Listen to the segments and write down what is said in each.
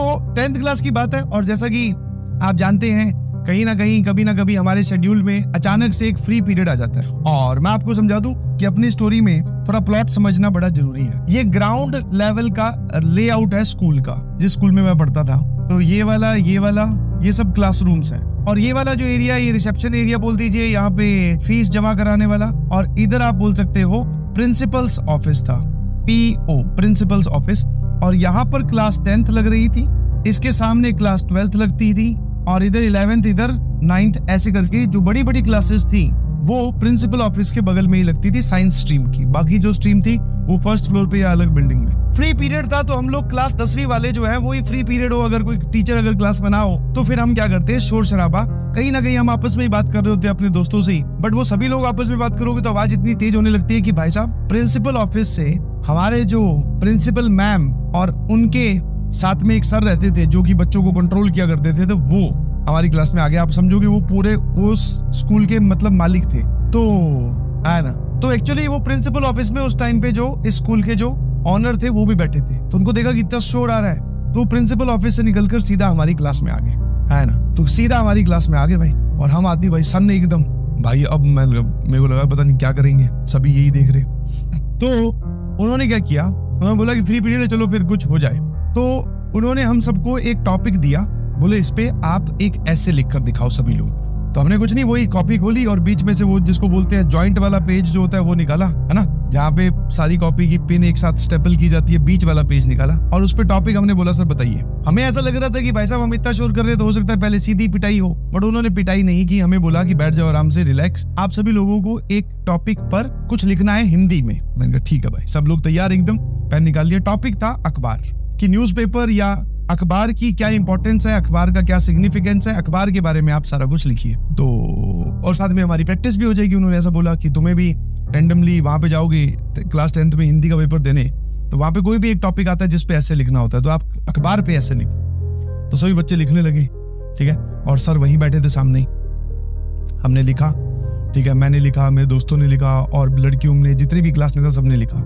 10th class की बात है, और जैसा कि आप जानते हैं कहीं ना कहीं कभी ना कभी हमारे शेड्यूल में अचानक से एक फ्री पीरियड आ जाता है। और मैं आपको समझा दूं कि अपनी स्टोरी में थोड़ा प्लॉट समझना बड़ा जरूरी है। ये ग्राउंड लेवल का लेआउट है स्कूल का, जिस स्कूल में मैं पढ़ता था। तो ये वाला ये सब क्लासरूम्स हैं, और ये वाला जो एरिया, ये रिसेप्शन एरिया बोल दीजिए, यहाँ पे फीस जमा कराने वाला, और इधर आप बोल सकते हो प्रिंसिपल्स ऑफिस था, PO प्रिंसिपल्स ऑफिस। और यहाँ पर क्लास 10th लग रही थी, इसके सामने क्लास 12th लगती थी, और इधर 11th, इधर 9th, ऐसे करके जो बड़ी बड़ी क्लासेस थी वो प्रिंसिपल ऑफिस के बगल में ही लगती थी साइंस स्ट्रीम की। बाकी जो स्ट्रीम थी वो फर्स्ट फ्लोर पे या अलग बिल्डिंग में। फ्री पीरियड था, तो हम लोग क्लास 10वीं वाले जो है वो ही फ्री पीरियड हो, अगर कोई टीचर अगर क्लास में ना हो तो फिर हम क्या करते हैं, शोर शराबा, कहीं ना कहीं हम आपस में ही बात कर रहे होते हैं अपने दोस्तों से ही। बट वो सभी लोग आपस में बात करोगे तो आवाज इतनी तेज होने लगती है कि भाई साहब प्रिंसिपल ऑफिस से हमारे जो प्रिंसिपल मैम और उनके साथ में एक सर रहते थे जो कि बच्चों को कंट्रोल किया करते थे, तो वो हमारी क्लास में आ गया। आप समझोगे वो पूरे उस स्कूल के मतलब मालिक थे, तो है ना। तो एक्चुअली वो प्रिंसिपल ऑफिस में उस टाइम पे जो इस स्कूल के जो ऑनर थे वो भी बैठे थे, तो उनको देखा कि इतना शोर आ रहा है, तो प्रिंसिपल ऑफिस से निकलकर सीधा हमारी क्लास में आ गए, है ना। तो सीधा हमारी क्लास में आ गए भाई, और हम आदमी भाई सन एकदम भाई, अब मेरे को लगा पता नहीं क्या करेंगे, सभी यही देख रहे। तो उन्होंने क्या किया, उन्होंने बोला कि फ्री पीरियड है, चलो फिर कुछ हो जाए। तो उन्होंने हम सबको एक टॉपिक दिया, बोले इस पे आप एक ऐसे लिखकर दिखाओ सभी लोग। तो हमने कुछ नहीं, वही कॉपी खोली और बीच में से वो जिसको बोलते हैं जॉइंट वाला पेज जो होता है वो निकाला, है ना, जहाँ पे सारी कॉपी की पिन एक साथ स्टेपल की जाती है, बीच वाला पेज निकाला, और उस पे टॉपिक हमने बोला सर बताइए। हमें ऐसा लग रहा था कि भाई साहब हम इतना शोर कर रहे हैं तो हो सकता है पहले सीधी पिटाई हो, बट उन्होंने पिटाई नहीं की, हमें बोला कि बैठ जाओ आराम से, रिलैक्स, आप सभी लोगों को एक टॉपिक पर कुछ लिखना है हिंदी में। मैंने कहा ठीक है भाई, सब लोग तैयार एकदम, पेन निकाल लिया। टॉपिक था अखबार की, न्यूज़पेपर या अखबार की क्या इंपॉर्टेंस है, अखबार का क्या सिग्निफिकेंस है, अखबार के बारे में आप सारा कुछ लिखिए। तो और साथ में हमारी प्रैक्टिस भी हो जाएगी। उन्होंने ऐसा बोला कि तुम्हें भी रैंडमली वहां पे जाओगे क्लास 10th में हिंदी का पेपर देने, तो वहां पे कोई भी एक टॉपिक आता है जिसपे ऐसे लिखना होता है, तो आप अखबार पे ऐसे लिखो। तो सभी बच्चे लिखने लगे, ठीक है, और सर वहीं बैठे थे सामने ही। हमने लिखा, ठीक है, मैंने लिखा, मेरे दोस्तों ने लिखा, और लड़कियों ने, जितनी भी क्लास में था सबने लिखा।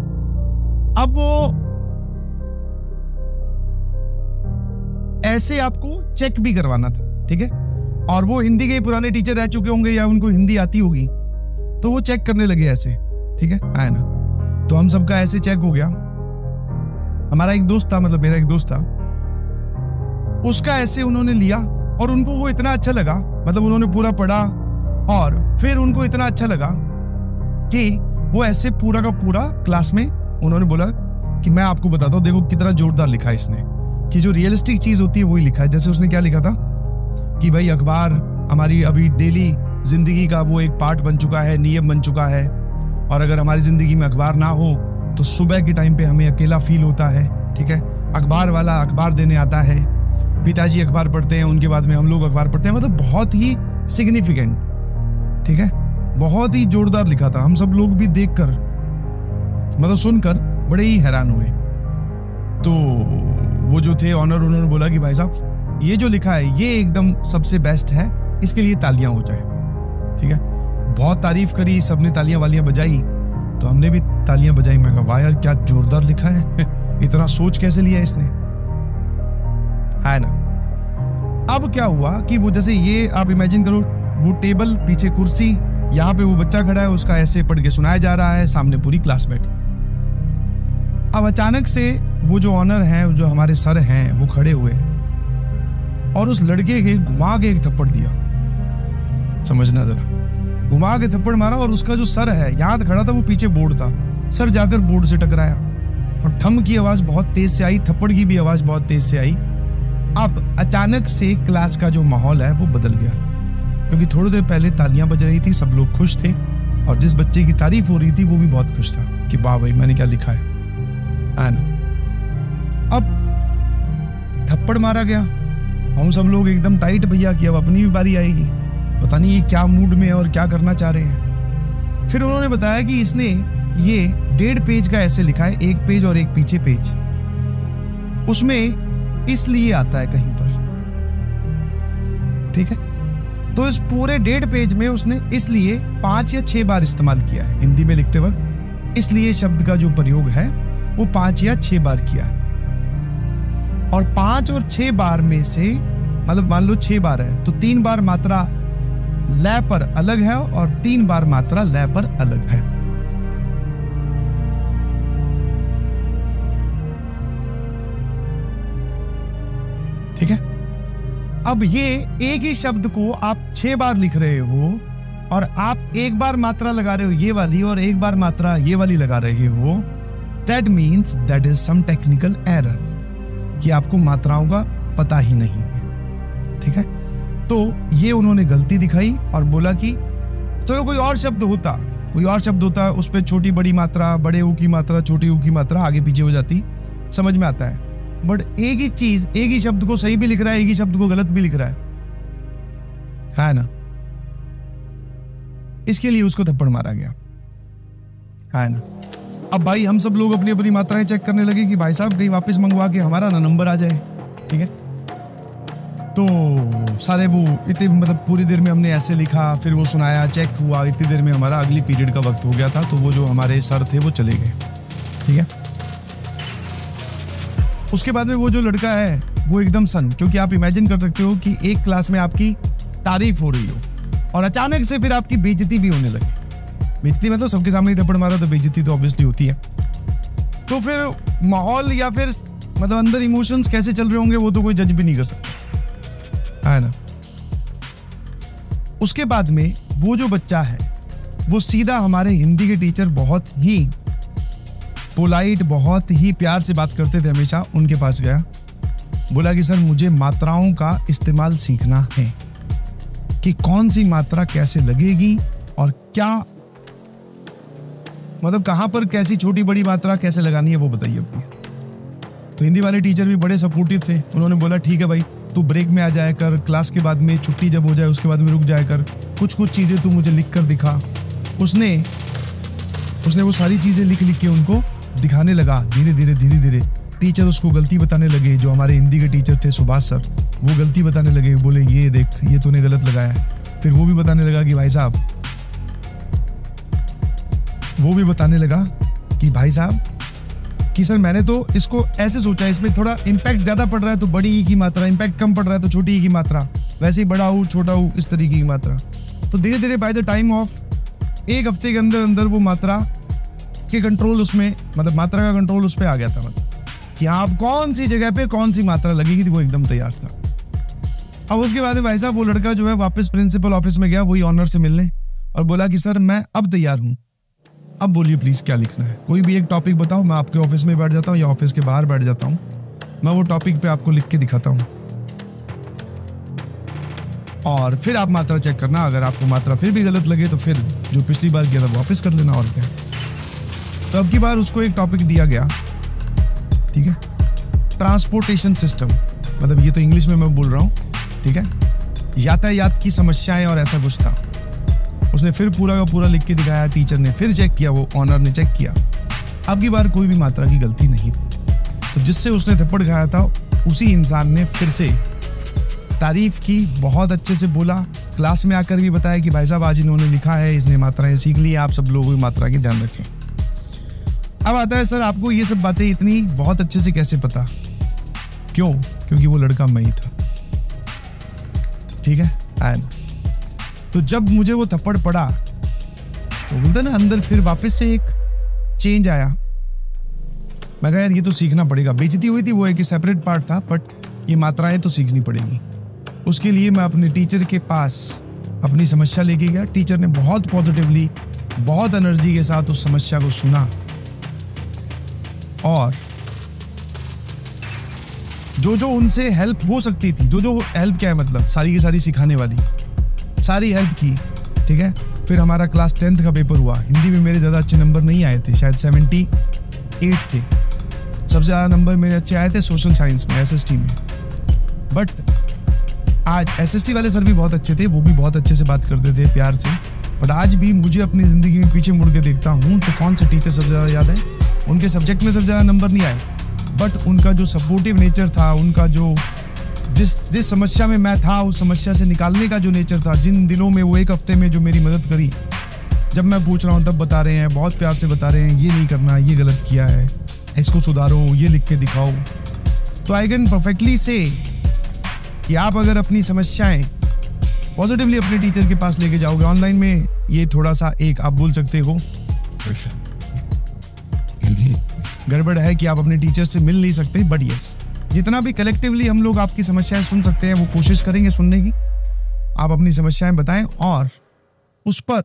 अब वो ऐसे आपको चेक भी करवाना था, ठीक है, और वो हिंदी के पुराने टीचर रह चुके होंगे या उनको हिंदी आती होगी, तो वो चेक करने लगे ऐसे, ठीक है ना। तो हम सबका ऐसे चेक हो गया। हमारा एक दोस्त था, मतलब मेरा एक दोस्त था, उसका ऐसे उन्होंने लिया और उनको वो इतना अच्छा लगा, मतलब उन्होंने पूरा पढ़ा और फिर उनको इतना अच्छा लगा कि वो ऐसे पूरा का पूरा क्लास में उन्होंने बोला कि मैं आपको बताता हूँ, देखो कितना जोरदार लिखा है इसने, कि जो रियलिस्टिक चीज होती है वही लिखा है। जैसे उसने क्या लिखा था कि भाई अखबार हमारी अभी डेली जिंदगी का वो एक पार्ट बन चुका है, नियम बन चुका है, और अगर हमारी जिंदगी में अखबार ना हो तो सुबह के टाइम पे हमें अकेला फील होता है, ठीक है। अखबार वाला अखबार देने आता है, पिताजी अखबार पढ़ते हैं, उनके बाद में हम लोग अखबार पढ़ते हैं, मतलब बहुत ही सिग्निफिकेंट, ठीक है, बहुत ही जोरदार लिखा था। हम सब लोग भी देखकर, मतलब सुनकर बड़े ही हैरान हुए। तो वो जो थे ऑनर, उन्होंने बोला कि भाई साहब ये जो लिखा है ये एकदम सबसे बेस्ट है, इसके लिए तालियां हो जाए, ठीक है। बहुत तारीफ करी, सबने तालियां वालियां बजाई, तो हमने भी तालियां बजाई। मैं कहा वाह यार क्या जोरदार लिखा है, इतना सोच कैसे लिया इसने, है ना। अब क्या हुआ कि वो जैसे ये आप इमेजिन करो, वो टेबल, पीछे कुर्सी, यहाँ पे वो बच्चा खड़ा है, उसका ऐसे पढ़ के सुनाया जा रहा है, सामने पूरी क्लास बैठी। अब अचानक से वो जो ऑनर हैं, जो हमारे सर हैं, वो खड़े हुए और उस लड़के के घुमा के एक थप्पड़ दिया, समझना जरा, घुमा के थप्पड़ मारा, और उसका जो सर है यहाँ खड़ा था, वो पीछे बोर्ड था, सर जाकर बोर्ड से टकराया और ठम की आवाज बहुत तेज से आई, थप्पड़ की भी आवाज बहुत तेज से आई। अब अचानक से क्लास का जो माहौल है वो बदल गया था, क्योंकि थोड़ी देर पहले तालियां बज रही थी, सब लोग खुश थे, और जिस बच्चे की तारीफ हो रही थी वो भी बहुत खुश था कि वाह भाई मैंने क्या लिखा है ना। अब थप्पड़ मारा गया, हम सब लोग एकदम टाइट भैया कि अब अपनी भी बारी आएगी, पता नहीं ये क्या मूड में है और क्या करना चाह रहे हैं। फिर उन्होंने बताया कि इसने ये 1.5 पेज का ऐसे लिखा है, एक पेज और एक पीछे पेज, उसमें इसलिए आता है कहीं पर, ठीक है। तो इस पूरे 1.5 पेज में उसने इसलिए 5 या 6 बार इस्तेमाल किया है हिंदी में लिखते वक्त, इसलिए शब्द का जो प्रयोग है वो 5 या 6 बार किया है। और 5 और 6 बार में से मतलब मान लो 6 बार है तो 3 बार मात्रा लय पर अलग है और 3 बार मात्रा लय पर अलग है। ठीक है। अब ये एक ही शब्द को आप 6 बार लिख रहे हो और आप एक बार मात्रा लगा रहे हो ये वाली और एक बार मात्रा ये वाली लगा रहे हो, that means that is some technical error, कि आपको मात्राओं का पता ही नहीं है। ठीक है। तो ये उन्होंने गलती दिखाई और बोला कि चलो कोई और शब्द होता उस पर छोटी बड़ी मात्रा, बड़े ऊ की मात्रा, छोटी ऊ की मात्रा आगे पीछे हो जाती, समझ में आता है। बट एक ही चीज, एक ही शब्द को सही भी लिख रहा है, एक ही शब्द को गलत भी लिख रहा है ना। इसके लिए उसको थप्पड़ मारा गया, है ना। अब भाई हम सब लोग अपनी अपनी मात्राएं चेक करने लगे कि भाई साहब कहीं वापस मंगवा के हमारा ना नंबर आ जाए। ठीक है। तो सारे वो इतने मतलब पूरी देर में हमने ऐसे लिखा, फिर वो सुनाया, चेक हुआ, इतनी देर में हमारा अगली पीरियड का वक्त हो गया था। तो वो जो हमारे सर थे वो चले गए। ठीक है। उसके बाद में वो जो लड़का है वो एकदम क्योंकि आप इमेजिन कर सकते हो कि एक क्लास में आपकी तारीफ हो रही हो और अचानक से फिर आपकी बेइज्जती भी होने लगी। बेइज्जती मतलब सबके सामने थप्पड़ मारा तो बेइज्जती तो ऑब्वियसली होती है। तो फिर माहौल या फिर मतलब अंदर इमोशंस कैसे चल रहे होंगे वो तो कोई जज भी नहीं कर सकता, है ना। उसके बाद में वो जो बच्चा है वो सीधा हमारे हिंदी के टीचर, बहुत ही पोलाइट, बहुत ही प्यार से बात करते थे हमेशा, उनके पास गया। बोला कि सर मुझे मात्राओं का इस्तेमाल सीखना है कि कौन सी मात्रा कैसे लगेगी और क्या मतलब कहां पर कैसी छोटी बड़ी मात्रा कैसे लगानी है वो बताइए अपनी। तो हिंदी वाले टीचर भी बड़े सपोर्टिव थे। उन्होंने बोला ठीक है भाई, तू ब्रेक में आ जाया कर, क्लास के बाद में छुट्टी जब हो जाए उसके बाद में रुक जाया कर, कुछ चीजें तू मुझे लिख कर दिखा। उसने वो सारी चीजें लिख के उनको दिखाने लगा। धीरे धीरे टीचर उसको गलती बताने लगे। जो हमारे हिंदी के टीचर थे सुभाष सर, वो गलती बताने लगे, बोले ये देख ये तूने गलत लगाया है। फिर वो भी बताने लगा कि भाई साहब कि सर मैंने तो इसको ऐसे सोचा, इसमें थोड़ा इम्पैक्ट ज्यादा पड़ रहा है तो बड़ी ई की मात्रा, इम्पैक्ट कम पड़ रहा है तो छोटी ई की मात्रा, वैसे ही बड़ा ऊ छोटा ऊ इस तरीके की मात्रा। तो धीरे धीरे बाय द टाइम ऑफ 1 हफ्ते के अंदर वो मात्रा के कंट्रोल उसमें, मतलब मात्रा का कंट्रोल उस पर आ गया था, मतलब कि आप कौन सी जगह पे कौन सी मात्रा लगेगी, वो एकदम तैयार था। अब उसके बाद भाई साहब वो लड़का जो है वापस प्रिंसिपल ऑफिस में गया वही ऑनर से मिलने और बोला कि सर मैं अब तैयार हूँ, अब बोलिए प्लीज क्या लिखना है, कोई भी एक टॉपिक बताओ, मैं आपके ऑफिस में बैठ जाता हूँ या ऑफिस के बाहर बैठ जाता हूँ, मैं वो टॉपिक पे आपको लिख के दिखाता हूँ और फिर आप मात्रा चेक करना। अगर आपको मात्रा फिर भी गलत लगे तो फिर जो पिछली बार किया था वापस कर लेना और क्या। तो अब की बार उसको एक टॉपिक दिया गया, ठीक है, ट्रांसपोर्टेशन सिस्टम, मतलब ये तो इंग्लिश में मैं बोल रहा हूँ, ठीक है, यातायात की समस्याएं और ऐसा कुछ था। उसने फिर पूरा का पूरा लिख के दिखाया, टीचर ने फिर चेक किया, वो ऑनर ने चेक किया। अब की बार कोई भी मात्रा की गलती नहीं थी। तो जिससे उसने थप्पड़ खाया था उसी इंसान ने फिर से तारीफ की, बहुत अच्छे से बोला, क्लास में आकर भी बताया कि भाई साहब आज इन्होंने लिखा है, इसने मात्राएं सीख ली, आप सब लोग मात्रा की ध्यान रखें। अब आता है सर आपको ये सब बातें इतनी बहुत अच्छे से कैसे पता? क्यों? क्योंकि वो लड़का मैं ही था, ठीक है। एंड तो जब मुझे वो थप्पड़ पड़ा तो बोलते ना अंदर फिर वापस से एक चेंज आया। मैं कहा यार ये तो सीखना पड़ेगा। बेइज्जती हुई थी वो एक सेपरेट पार्ट था, बट ये मात्राएं तो सीखनी पड़ेगी। उसके लिए मैं अपने टीचर के पास अपनी समस्या लेके गया। टीचर ने बहुत पॉजिटिवली, बहुत एनर्जी के साथ उस समस्या को सुना और जो उनसे हेल्प हो सकती थी, जो हेल्प क्या है मतलब सारी की सारी सिखाने वाली, सारी हेल्प की, ठीक है। फिर हमारा क्लास 10th का पेपर हुआ। हिंदी में मेरे ज़्यादा अच्छे नंबर नहीं आए थे, शायद 78 थे। सबसे ज़्यादा नंबर मेरे अच्छे आए थे सोशल साइंस में, SST में। बट आज SST वाले सर भी बहुत अच्छे थे, वो भी बहुत अच्छे से बात करते थे प्यार से। बट आज भी मुझे अपनी ज़िंदगी में पीछे मुड़ के देखता हूँ तो कौन से टीचर सबसे ज़्यादा याद है? उनके सब्जेक्ट में सबसे ज़्यादा नंबर नहीं आए, बट उनका जो सपोर्टिव नेचर था, उनका जो जिस समस्या में मैं था उस समस्या से निकालने का जो नेचर था, जिन दिनों में वो 1 हफ्ते में जो मेरी मदद करी, जब मैं पूछ रहा हूँ तब बता रहे हैं, बहुत प्यार से बता रहे हैं, ये नहीं करना, ये गलत किया है, इसको सुधारो, ये लिख के दिखाओ। तो आई कैन परफेक्टली से कि आप अगर अपनी समस्याएं पॉजिटिवली अपने टीचर के पास लेके जाओगे ऑनलाइन में, ये थोड़ा सा एक आप बोल सकते हो गड़बड़ है कि आप अपने टीचर से मिल नहीं सकते, बट यस जितना भी कलेक्टिवली हम लोग आपकी समस्याएं सुन सकते हैं वो कोशिश करेंगे सुनने की। आप अपनी समस्याएं बताएं और उस पर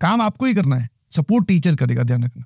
काम आपको ही करना है, सपोर्ट टीचर करेगा, ध्यान रखना।